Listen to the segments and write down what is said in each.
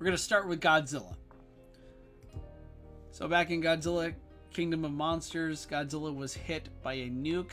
We're going to start with Godzilla. So back in Godzilla Kingdom of Monsters, Godzilla was hit by a nuke.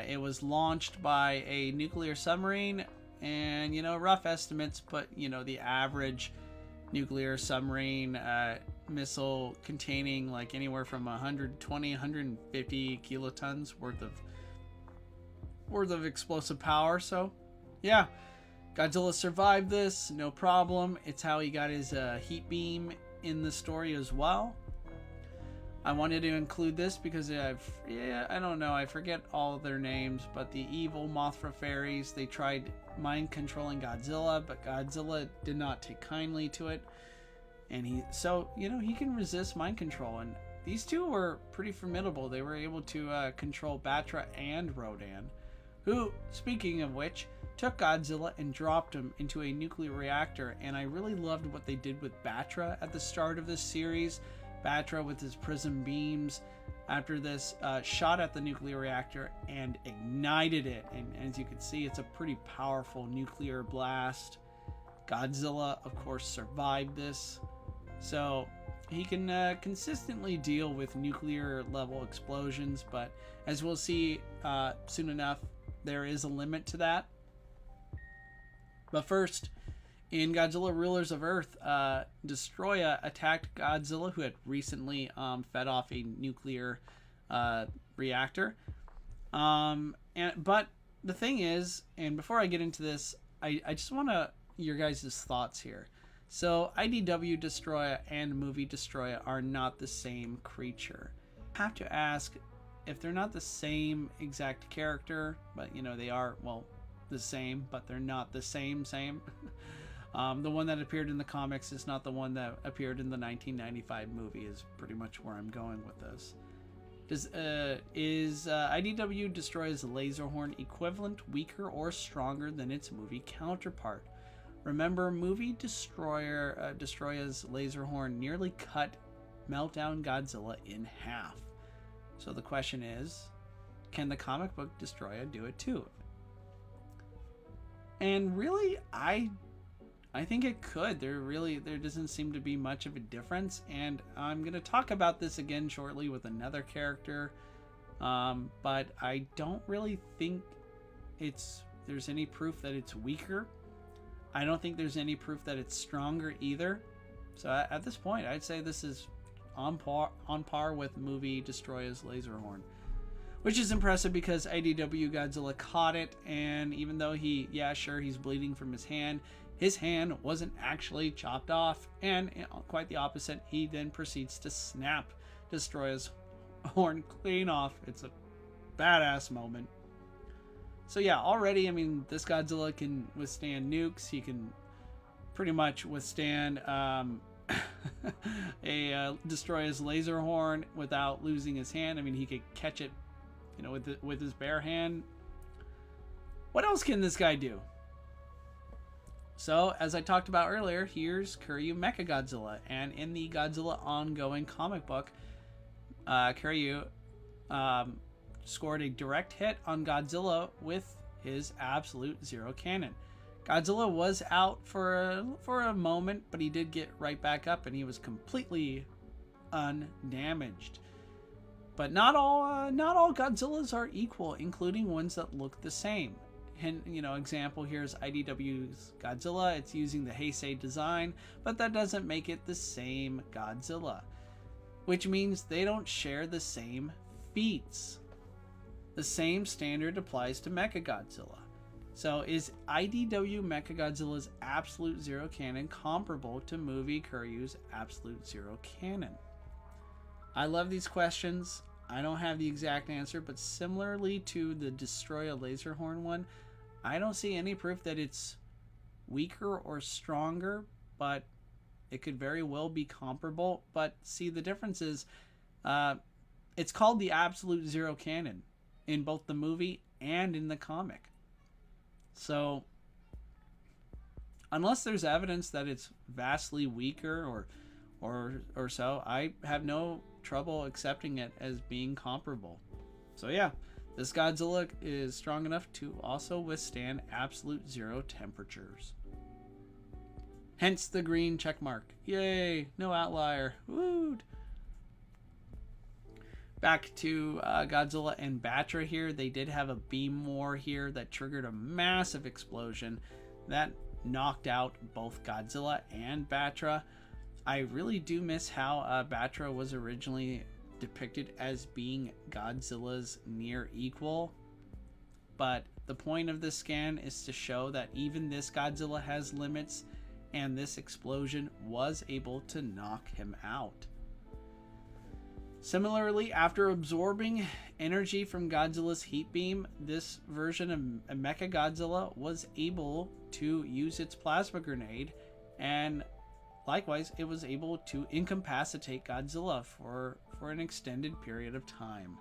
It was launched by a nuclear submarine, and rough estimates put the average nuclear submarine missile containing like anywhere from 120 150 kilotons worth of explosive power. So yeah, Godzilla survived this, no problem. It's how he got his heat beam in the story as well. I wanted to include this because I don't know, I forget all of their names, but the evil Mothra fairies, they tried mind controlling Godzilla, but Godzilla did not take kindly to it. And he can resist mind control. And these two were pretty formidable. They were able to control Batra and Rodan, who, speaking of which, took Godzilla and dropped him into a nuclear reactor. And I really loved what they did with Batra at the start of this series. Batra with his prism beams after this shot at the nuclear reactor and ignited it. And as you can see, it's a pretty powerful nuclear blast. Godzilla, of course, survived this. So he can consistently deal with nuclear level explosions, but as we'll see soon enough, there is a limit to that. But first, in Godzilla Rulers of Earth, Destroya attacked Godzilla, who had recently fed off a nuclear reactor. But the thing is, and before I get into this, I just want your guys' thoughts here. So IDW Destroya and movie Destroya are not the same creature. I have to ask, if they're not the same exact character, but they are, well, the same, but they're not the same. The one that appeared in the comics is not the one that appeared in the 1995 movie, is pretty much where I'm going with this. Is IDW Destroya's laser horn equivalent, weaker, or stronger than its movie counterpart? Remember, movie Destroya's laser horn nearly cut Meltdown Godzilla in half. So the question is, can the comic book Destroya do it too? And really, I think it could. There doesn't seem to be much of a difference, and I'm going to talk about this again shortly with another character, but I don't really think there's any proof that it's weaker. I don't think there's any proof that it's stronger either. So at this point, I'd say this is on par with movie Destroya's laser horn, which is impressive because IDW Godzilla caught it, and even though he's bleeding from his hand wasn't actually chopped off, and quite the opposite, he then proceeds to snap Destroya's horn clean off. It's a badass moment. So yeah, already, I mean, this Godzilla can withstand nukes. He can pretty much withstand Destroya's laser horn without losing his hand. I mean, he could catch it, with his bare hand. What else can this guy do? So, as I talked about earlier, here's Kiryu Mechagodzilla, and in the Godzilla ongoing comic book, Kiryu scored a direct hit on Godzilla with his Absolute Zero cannon. Godzilla was out for a moment, but he did get right back up, and he was completely undamaged. But not all Godzillas are equal, including ones that look the same. And example here is IDW's Godzilla. It's using the Heisei design, but that doesn't make it the same Godzilla, which means they don't share the same feats. The same standard applies to Mechagodzilla. So is IDW Mechagodzilla's Absolute Zero cannon comparable to movie Kiryu's Absolute Zero cannon? I love these questions. I don't have the exact answer, but similarly to the Destroya laser horn one, I don't see any proof that it's weaker or stronger, but it could very well be comparable. But see, the difference is it's called the Absolute Zero cannon in both the movie and in the comic. So unless there's evidence that it's vastly weaker or so, I have no trouble accepting it as being comparable. So yeah, this Godzilla is strong enough to also withstand absolute zero temperatures. Hence the green check mark. Yay, no outlier. Woo! Back to Godzilla and Batra here. They did have a beam war here that triggered a massive explosion that knocked out both Godzilla and Batra. I really do miss how Batra was originally depicted as being Godzilla's near equal. But the point of this scan is to show that even this Godzilla has limits, and this explosion was able to knock him out. Similarly, after absorbing energy from Godzilla's heat beam, this version of Mechagodzilla was able to use its plasma grenade, and likewise, it was able to incapacitate Godzilla for an extended period of time.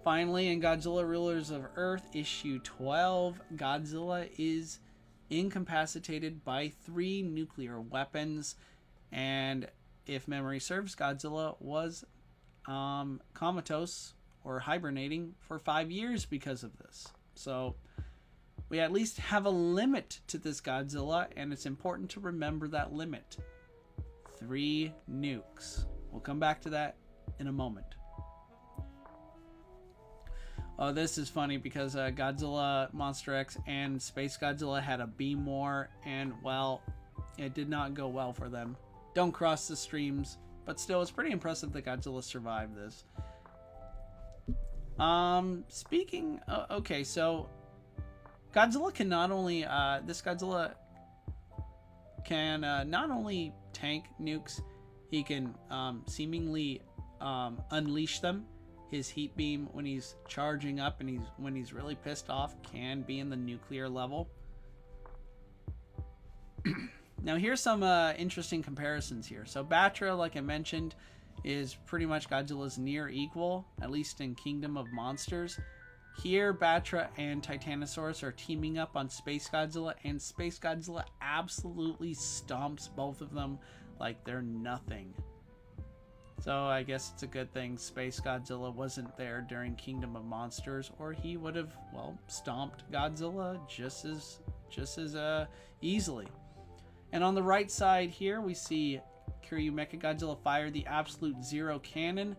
Finally, in Godzilla Rulers of Earth issue 12, Godzilla is incapacitated by 3 nuclear weapons, and if memory serves, Godzilla was comatose or hibernating for 5 years because of this. So we at least have a limit to this Godzilla, and it's important to remember that limit. 3 nukes. We'll come back to that in a moment. Oh, this is funny because Godzilla, Monster X, and Space Godzilla had a beam war, and, well, it did not go well for them. Don't cross the streams, but still, it's pretty impressive that Godzilla survived this. Okay, so Godzilla can not only, this Godzilla can not only tank nukes, he can seemingly unleash them. His heat beam, when he's charging up and when he's really pissed off, can be in the nuclear level. Now here's some interesting comparisons here. So Batra, like I mentioned, is pretty much Godzilla's near equal, at least in Kingdom of Monsters. Here, Batra and Titanosaurus are teaming up on Space Godzilla, and Space Godzilla absolutely stomps both of them like they're nothing. So I guess it's a good thing Space Godzilla wasn't there during Kingdom of Monsters, or he would have, well, stomped Godzilla just as easily. And on the right side here, we see Kiryu Mechagodzilla fire the Absolute Zero Cannon,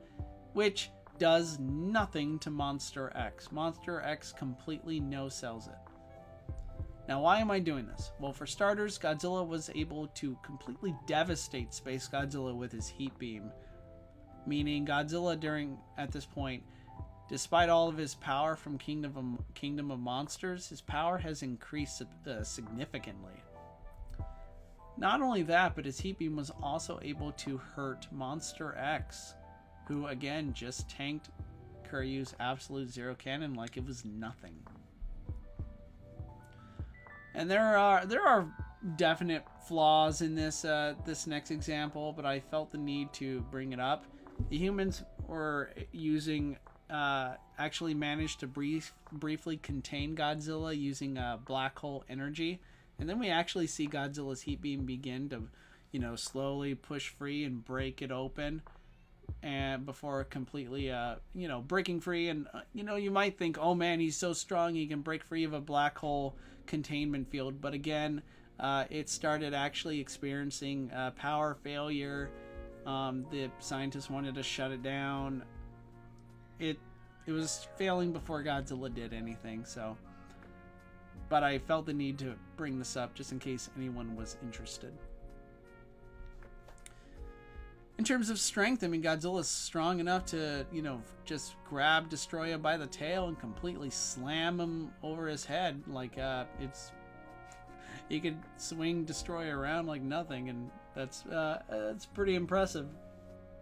which does nothing to Monster X. Monster X completely no-sells it. Now, why am I doing this? Well, for starters, Godzilla was able to completely devastate Space Godzilla with his heat beam, meaning Godzilla at this point, despite all of his power from Kingdom of Monsters, his power has increased significantly. Not only that, but his heat beam was also able to hurt Monster X, who again just tanked Kiryu's Absolute Zero Cannon like it was nothing. And there are definite flaws in this this next example, but I felt the need to bring it up. The humans were actually managed to briefly contain Godzilla using black hole energy. And then we actually see Godzilla's heat beam begin to, slowly push free and break it open, and before completely, breaking free. And, you might think, oh man, he's so strong, he can break free of a black hole containment field. But again, it started actually experiencing power failure. The scientists wanted to shut it down. It was failing before Godzilla did anything, so. But I felt the need to bring this up just in case anyone was interested. In terms of strength, I mean, Godzilla's strong enough to, just grab Destroyer by the tail and completely slam him over his head. Like, he could swing Destroyer around like nothing, and that's pretty impressive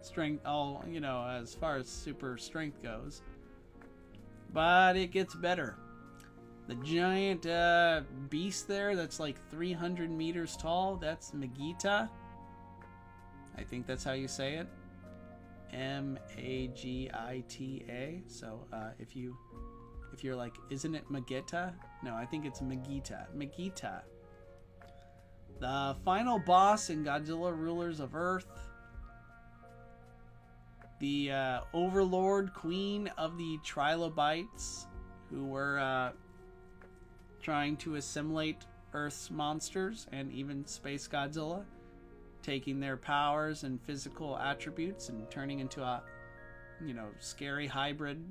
strength, as far as super strength goes. But it gets better. The giant beast there that's like 300 meters tall, that's Magita. I think that's how you say it. Magita. So if you're like, isn't it Magita? No, I think it's Magita. Magita. The final boss in Godzilla Rulers of Earth. The Overlord Queen of the Trilobites, who were trying to assimilate Earth's monsters and even Space Godzilla, taking their powers and physical attributes and turning into a, scary hybrid.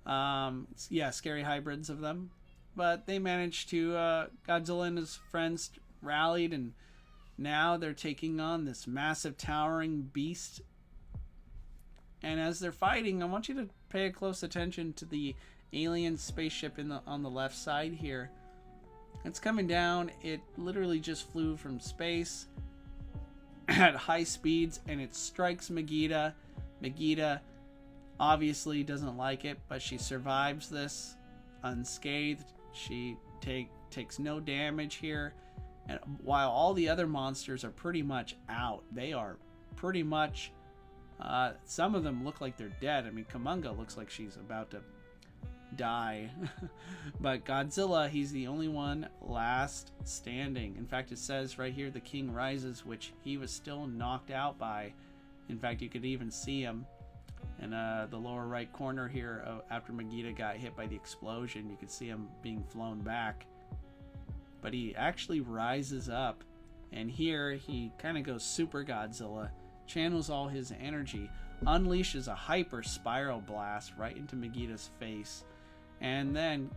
Scary hybrids of them. But they managed to, Godzilla and his friends rallied, and now they're taking on this massive towering beast. And as they're fighting, I want you to pay close attention to the alien spaceship on the left side here. It's coming down. It literally just flew from space at high speeds, and it strikes Megiddo. Megiddo obviously doesn't like it, but she survives this unscathed. She takes no damage here, and while all the other monsters are pretty much out, they are pretty much some of them look like they're dead. I mean, Kumonga looks like she's about to die. But Godzilla, he's the only one last standing. In fact, it says right here, the king rises, which he was still knocked out by. In fact, you could even see him in the lower right corner here. After Megiddo got hit by the explosion, you could see him being flown back. But he actually rises up, and here he kind of goes Super Godzilla, channels all his energy, unleashes a hyper spiral blast right into Megiddo's face, and then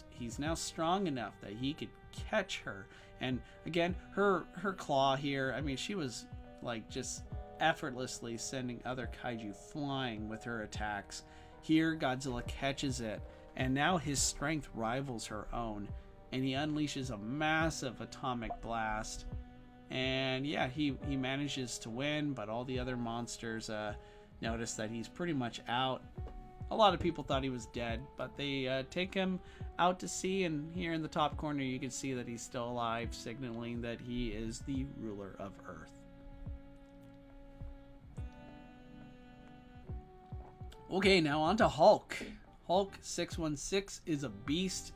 he's now strong enough that he could catch her. And again, her claw here, I mean, she was like just effortlessly sending other kaiju flying with her attacks. Here Godzilla catches it, and now his strength rivals her own, and he unleashes a massive atomic blast. And yeah, he manages to win, but all the other monsters notice that he's pretty much out. A lot of people thought he was dead, but they take him out to sea, and here in the top corner you can see that he's still alive, signaling that he is the ruler of Earth. Okay, now on to Hulk. Hulk 616 is a beast.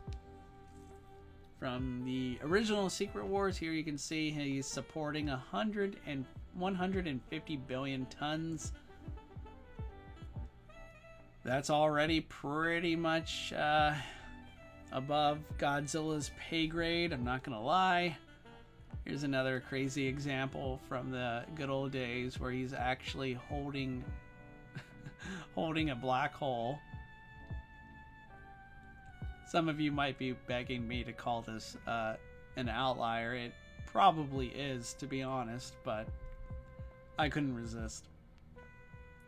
From the original Secret Wars, here you can see he's supporting 150 billion tons. That's already pretty much above Godzilla's pay grade, I'm not gonna lie. Here's another crazy example from the good old days where he's actually holding a black hole. Some of you might be begging me to call this an outlier. It probably is, to be honest, but I couldn't resist.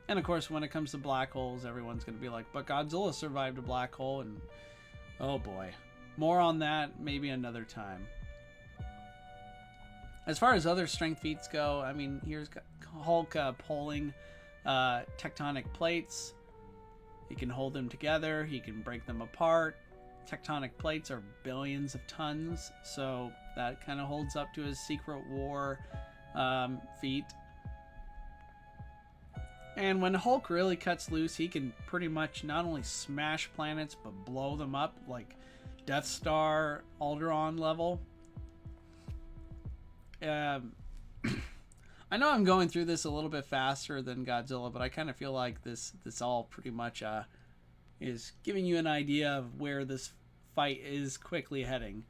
And of course, when it comes to black holes, everyone's going to be like, but Godzilla survived a black hole, and oh boy. More on that maybe another time. As far as other strength feats go, I mean, here's Hulk pulling tectonic plates. He can hold them together. He can break them apart. Tectonic plates are billions of tons, so that kind of holds up to his Secret War feat. And when Hulk really cuts loose, he can pretty much not only smash planets, but blow them up like Death Star, Alderaan level. I know I'm going through this a little bit faster than Godzilla, but I kind of feel like this all pretty much is giving you an idea of where this fight is quickly heading.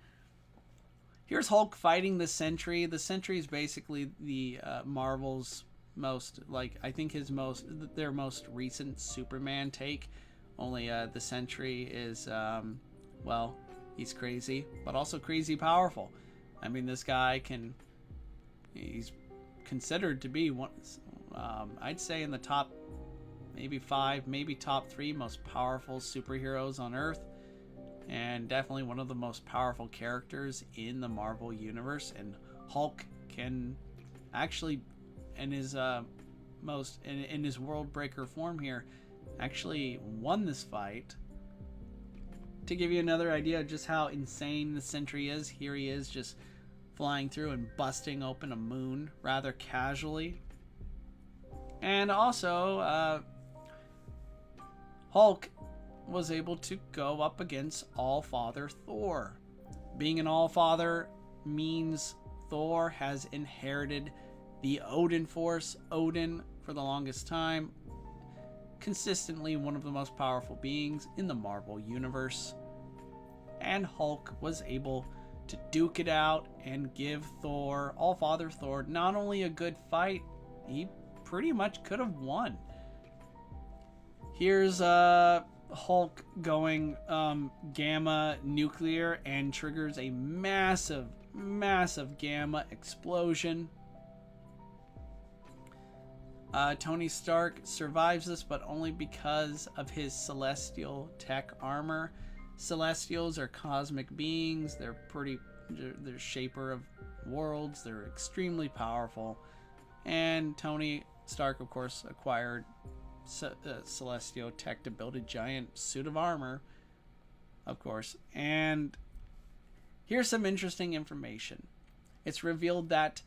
Here's Hulk fighting the Sentry. The Sentry is basically the Marvel's most, I think their most recent Superman take. Only the Sentry is, he's crazy, but also crazy powerful. I mean, this guy he's considered to be one, I'd say in the top maybe 5, maybe top 3 most powerful superheroes on Earth, and definitely one of the most powerful characters in the Marvel universe. And Hulk can actually, in his in his world breaker form here, actually won this fight. To give you another idea of just how insane the Sentry is, here he is just flying through and busting open a moon rather casually. And also, Hulk was able to go up against All-Father Thor. Being an All-Father means Thor has inherited the Odin Force. Odin, for the longest time, consistently one of the most powerful beings in the Marvel Universe. And Hulk was able to duke it out and give Thor, All-Father Thor, not only a good fight, he pretty much could have won. Here's Hulk going gamma nuclear and triggers a massive gamma explosion. Tony Stark survives this, but only because of his celestial tech armor. Celestials are cosmic beings. They're shaper of worlds. They're extremely powerful. And Tony Stark, of course, acquired celestial tech to build a giant suit of armor, of course. And here's some interesting information. It's revealed that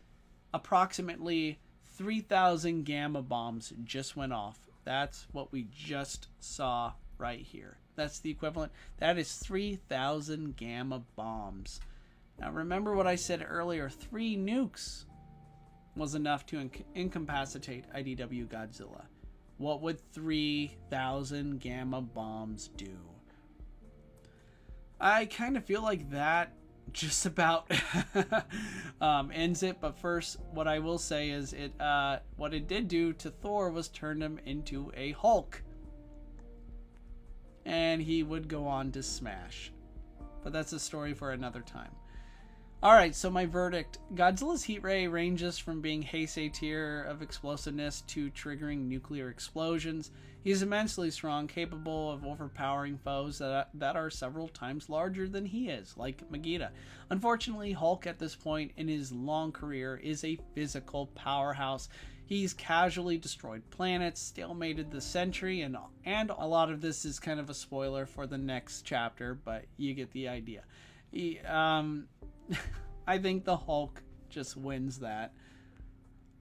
approximately 3,000 gamma bombs just went off. That's what we just saw right here. That's the equivalent. That is 3,000 gamma bombs. Now remember what I said earlier. 3 nukes was enough to incapacitate IDW Godzilla. What would 3,000 gamma bombs do? I kind of feel like that just about ends it. But first, what I will say is what it did do to Thor was turn him into a Hulk. And he would go on to smash. But that's a story for another time. Alright, so my verdict. Godzilla's heat ray ranges from being Heisei tier of explosiveness to triggering nuclear explosions. He's immensely strong, capable of overpowering foes that are several times larger than he is, like Megiddo. Unfortunately, Hulk at this point in his long career is a physical powerhouse. He's casually destroyed planets, stalemated the Sentry, and a lot of this is kind of a spoiler for the next chapter, but you get the idea. I think the Hulk just wins that.